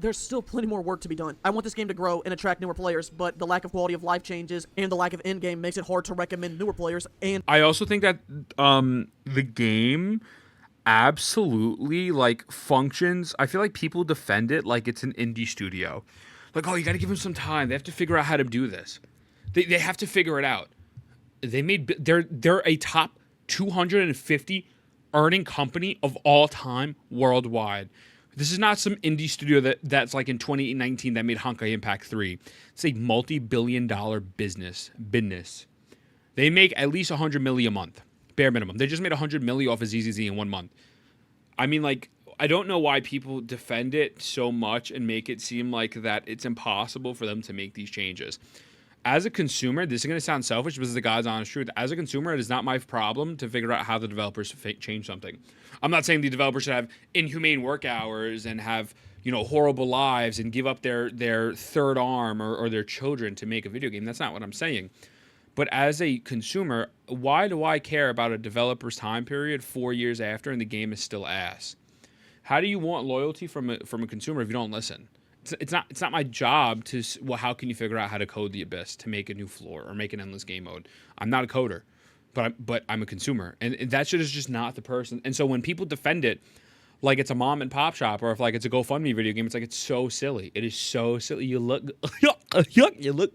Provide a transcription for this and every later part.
there's still plenty more work to be done. I want this game to grow and attract newer players, but the lack of quality of life changes and the lack of endgame makes it hard to recommend newer players. And I also think that the game absolutely like functions. I feel like people defend it like it's an indie studio. Like, oh, you got to give them some time. They have to figure out how to do this. They have to figure it out. They're a top 250 earning company of all time worldwide. This is not some indie studio that's like in 2019 that made Genshin Impact 3. It's a multi-billion-dollar business. They make at least $100 million a month, bare minimum. They just made $100 million off of ZZZ in 1 month. I mean, like, I don't know why people defend it so much and make it seem like that it's impossible for them to make these changes. As a consumer, this is going to sound selfish, but this is the God's honest truth. As a consumer, it is not my problem to figure out how the developers change something. I'm not saying the developers should have inhumane work hours and have, horrible lives and give up their third arm or their children to make a video game. That's not what I'm saying. But as a consumer, why do I care about a developer's time period 4 years after and the game is still ass? How do you want loyalty from a consumer if you don't listen? It's not my job to, well, how can you figure out how to code the Abyss to make a new floor or make an endless game mode? I'm not a coder, but I'm a consumer. And that shit is just not the person. And so when people defend it like it's a mom and pop shop or if like it's a GoFundMe video game, it's like it's so silly. It is so silly. You look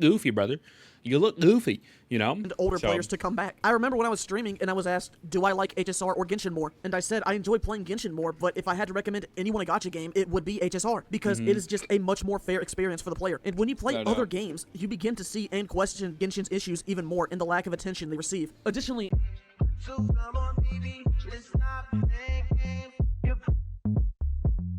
goofy, brother. You look goofy, And older players to come back. I remember when I was streaming and I was asked, do I like HSR or Genshin more? And I said I enjoy playing Genshin more, but if I had to recommend anyone a gacha game, it would be HSR because it is just a much more fair experience for the player. And when you play other games, you begin to see and question Genshin's issues even more in the lack of attention they receive. Additionally,